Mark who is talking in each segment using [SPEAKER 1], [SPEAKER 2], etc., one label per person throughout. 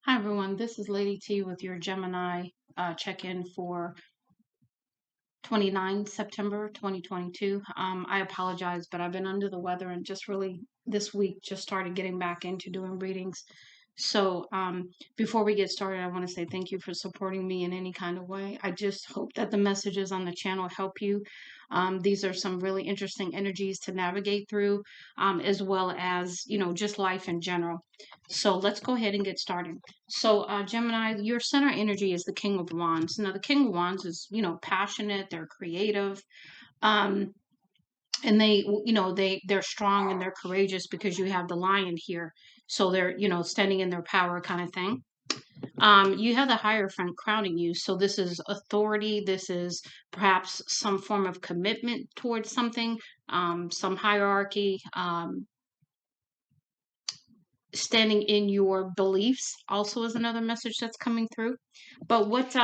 [SPEAKER 1] Hi everyone, this is Lady T with your Gemini check-in for 29 September 2022. I apologize, but I've been under the weather and just really this week just started getting back into doing readings. So before we get started, I want to say thank you for supporting me in any kind of way. I just hope that the messages on the channel help you. These are some really interesting energies to navigate through, as well as, just life in general. So let's go ahead and get started. So, Gemini, your center energy is the King of Wands. Now, the King of Wands is, passionate, they're creative. Um, and they're strong and they're courageous because you have the lion here, so they're standing in their power kind of thing. You have the Hierophant crowning you, so this is authority, this is perhaps some form of commitment towards something, some hierarchy, standing in your beliefs also is another message that's coming through. But what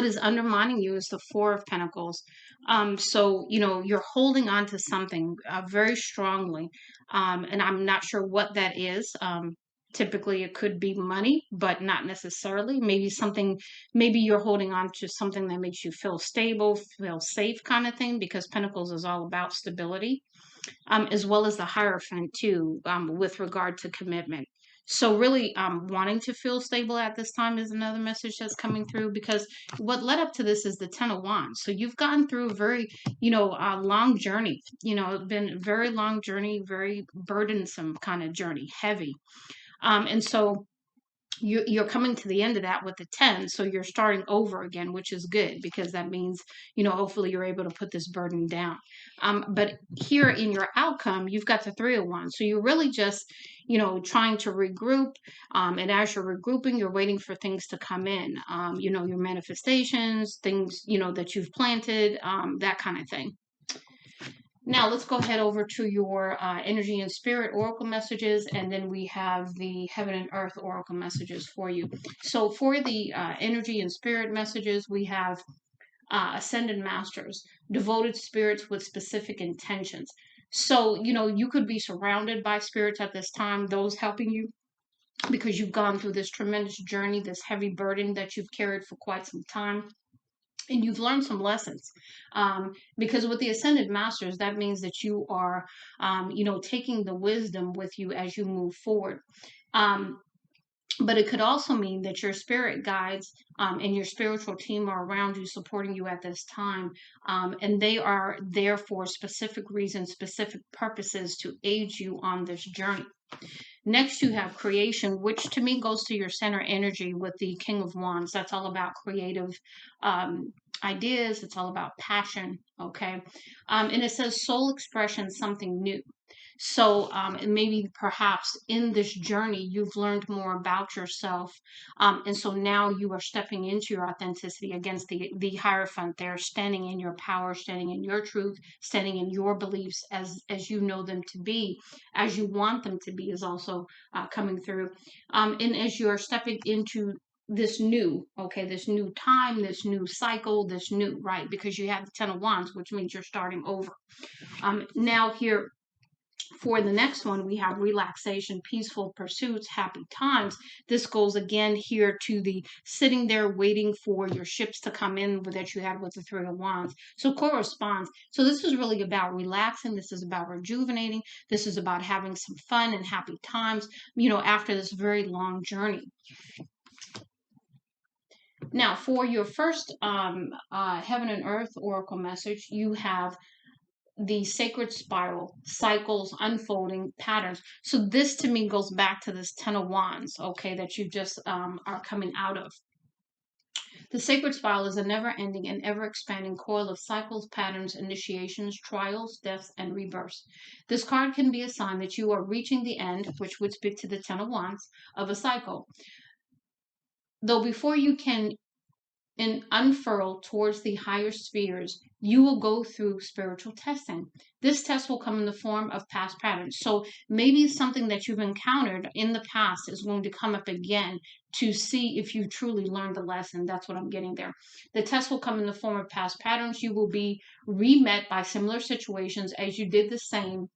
[SPEAKER 1] is undermining you is the Four of Pentacles. So you're holding on to something very strongly, and I'm not sure what that is. Typically, it could be money, but not necessarily. Maybe you're holding on to something that makes you feel stable, feel safe, kind of thing. Because Pentacles is all about stability, as well as the Hierophant too, with regard to commitment. So really, wanting to feel stable at this time is another message that's coming through, because what led up to this is the Ten of Wands. So you've gone through a very, long journey. Been a very long journey, very burdensome kind of journey, heavy. And so you're coming to the end of that with the 10, so you're starting over again, which is good, because that means hopefully you're able to put this burden down. But here in your outcome, you've got the 3 of Wands, so you're really just trying to regroup, and as you're regrouping, you're waiting for things to come in, your manifestations, things that you've planted, that kind of thing. Now let's go ahead over to your energy and spirit oracle messages, and then we have the heaven and earth oracle messages for you. So for the energy and spirit messages, we have ascended masters, devoted spirits with specific intentions. So you could be surrounded by spirits at this time, those helping you because you've gone through this tremendous journey, this heavy burden that you've carried for quite some time, and you've learned some lessons, because with the ascended masters, that means that you are taking the wisdom with you as you move forward. um, but it could also mean that your spirit guides, and your spiritual team are around you, supporting you at this time, and they are there for specific reasons, specific purposes, to aid you on this journey. Next, you have creation, which to me goes to your center energy with the King of Wands. That's all about creative ideas. It's all about passion. Okay. And it says soul expression, something new. So, and maybe perhaps in this journey, you've learned more about yourself. And so now you are stepping into your authenticity against the Hierophant there, standing in your power, standing in your truth, standing in your beliefs as you know them to be, as you want them to be, is also coming through. And as you are stepping into this new time, this new cycle, this new, right? Because you have the Ten of Wands, which means you're starting over. Now here, for the next one, we have relaxation, peaceful pursuits, happy times. This goes again here to the sitting there waiting for your ships to come in that you had with the 3 of Wands. So corresponds. So this is really about relaxing. This is about rejuvenating. This is about having some fun and happy times, after this very long journey. Now, for your first heaven and earth oracle message, you have the sacred spiral, cycles, unfolding patterns. So this to me goes back to this 10 of Wands, okay, that you just are coming out of. The sacred spiral is a never-ending and ever-expanding coil of cycles, patterns, initiations, trials, deaths, and rebirths. This card can be a sign that you are reaching the end, which would speak to the 10 of Wands, of a cycle. Though before you can and unfurl towards the higher spheres, you will go through spiritual testing. This test will come in the form of past patterns. So maybe something that you've encountered in the past is going to come up again to see if you truly learned the lesson. That's what I'm getting there. The test will come in the form of past patterns. You will be re-met by similar situations as you did the same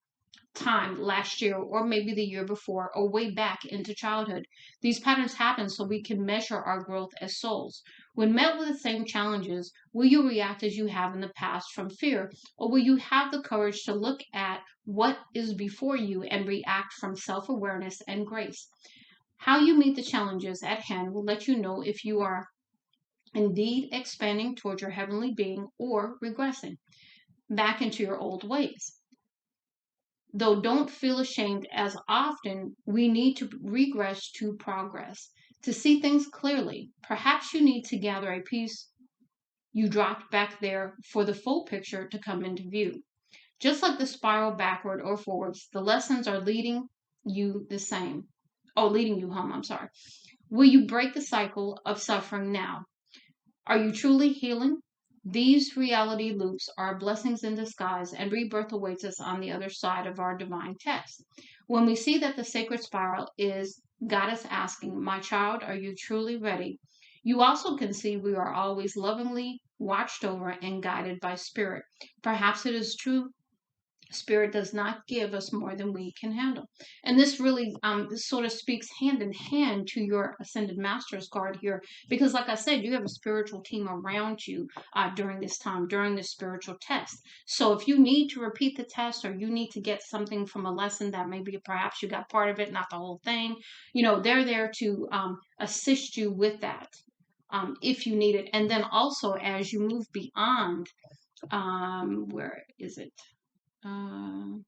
[SPEAKER 1] time last year or maybe the year before or way back into childhood. These patterns happen so we can measure our growth as souls. When met with the same challenges, will you react as you have in the past from fear, or will you have the courage to look at what is before you and react from self awareness and grace? How you meet the challenges at hand will let you know if you are indeed expanding toward your heavenly being or regressing back into your old ways. Though don't feel ashamed as often, we need to regress to progress. To see things clearly, perhaps you need to gather a piece you dropped back there for the full picture to come into view. Just like the spiral backward or forwards, the lessons are leading you the same. Oh, leading you home, I'm sorry. Will you break the cycle of suffering now? Are you truly healing? These reality loops are blessings in disguise, and rebirth awaits us on the other side of our divine test. When we see that the sacred spiral is God is asking, my child, are you truly ready? You also can see we are always lovingly watched over and guided by Spirit. Perhaps it is true Spirit does not give us more than we can handle. And this really this sort of speaks hand in hand to your Ascended Masters card here, because like I said, you have a spiritual team around you during this time, during this spiritual test. So if you need to repeat the test, or you need to get something from a lesson that maybe perhaps you got part of it, not the whole thing, they're there to assist you with that. If you need it. And then also as you move beyond, where is it? Um,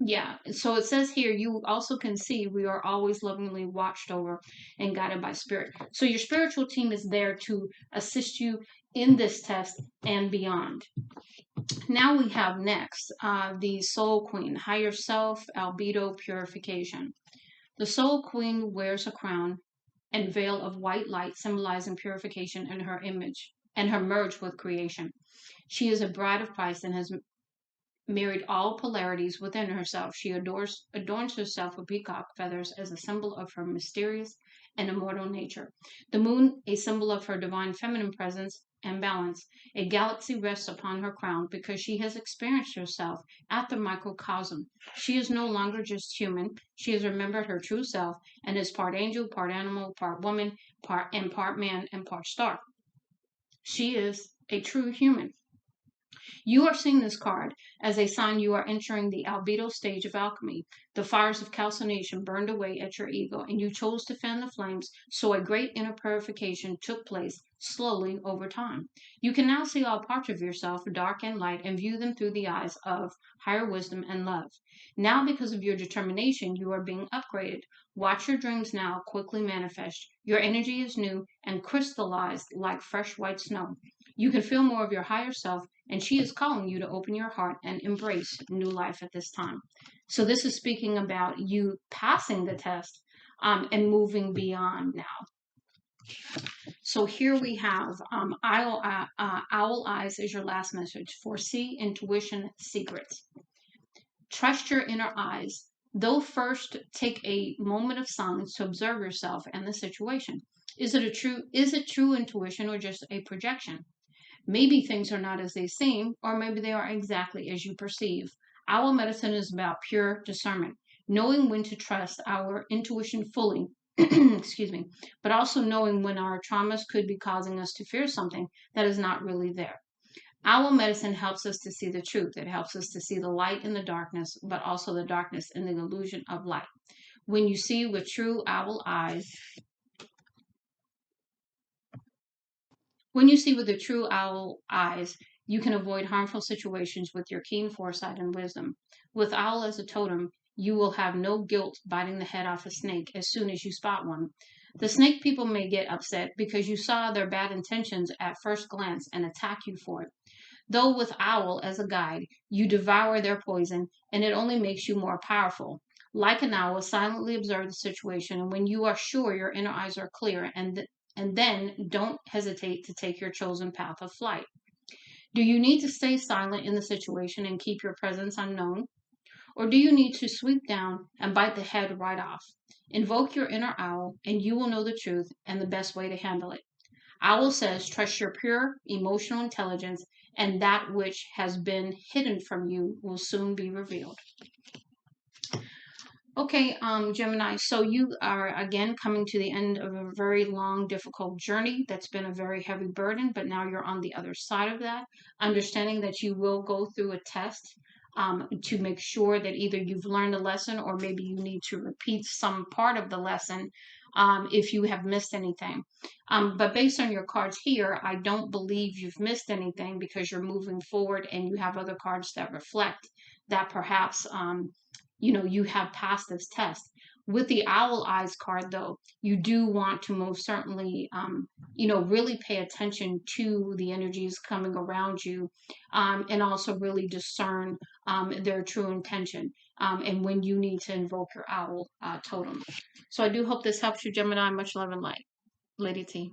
[SPEAKER 1] Yeah, so it says here, you also can see we are always lovingly watched over and guided by spirit. So your spiritual team is there to assist you in this test and beyond. Now we have next the Soul Queen, higher self, albedo purification. The Soul Queen wears a crown and veil of white light, symbolizing purification in her image and her merge with creation. She is a bride of Christ and has married all polarities within herself. She adorns herself with peacock feathers as a symbol of her mysterious and immortal nature. The moon, a symbol of her divine feminine presence and balance. A galaxy rests upon her crown because she has experienced herself at the microcosm. She is no longer just human. She has remembered her true self and is part angel, part animal, part woman, part man, and part star. She is a true human. You are seeing this card as a sign you are entering the albedo stage of alchemy. The fires of calcination burned away at your ego, and you chose to fan the flames, so a great inner purification took place slowly over time. You can now see all parts of yourself, dark and light, and view them through the eyes of higher wisdom and love. Now, because of your determination, you are being upgraded. Watch your dreams now quickly manifest. Your energy is new and crystallized like fresh white snow. You can feel more of your higher self, and she is calling you to open your heart and embrace new life at this time. So, this is speaking about you passing the test and moving beyond now. So, here we have Owl Eyes is your last message. Foresee intuition secrets. Trust your inner eyes. Though first take a moment of silence to observe yourself and the situation. Is it true intuition or just a projection? Maybe things are not as they seem, or maybe they are exactly as you perceive. Our medicine is about pure discernment, knowing when to trust our intuition fully, excuse me, but also knowing when our traumas could be causing us to fear something that is not really there. Our medicine helps us to see the truth. It helps us to see the light in the darkness, but also the darkness in the illusion of light. When you see with true owl eyes, When you see with the true owl eyes, you can avoid harmful situations with your keen foresight and wisdom. With owl as a totem, you will have no guilt biting the head off a snake as soon as you spot one. The snake people may get upset because you saw their bad intentions at first glance and attack you for it. Though with owl as a guide, you devour their poison and it only makes you more powerful. Like an owl, silently observe the situation, and when you are sure your inner eyes are clear, and then don't hesitate to take your chosen path of flight. Do you need to stay silent in the situation and keep your presence unknown? Or do you need to sweep down and bite the head right off? Invoke your inner owl, and you will know the truth and the best way to handle it. Owl says, trust your pure emotional intelligence, and that which has been hidden from you will soon be revealed. Okay, Gemini, so you are again coming to the end of a very long, difficult journey that's been a very heavy burden, but now you're on the other side of that, understanding that you will go through a test to make sure that either you've learned a lesson or maybe you need to repeat some part of the lesson if you have missed anything. But based on your cards here, I don't believe you've missed anything because you're moving forward and you have other cards that reflect that perhaps. You have passed this test. With the owl eyes card, though, you do want to most certainly, really pay attention to the energies coming around you, and also really discern their true intention, and when you need to invoke your owl totem. So I do hope this helps you, Gemini. Much love and light. Lady T.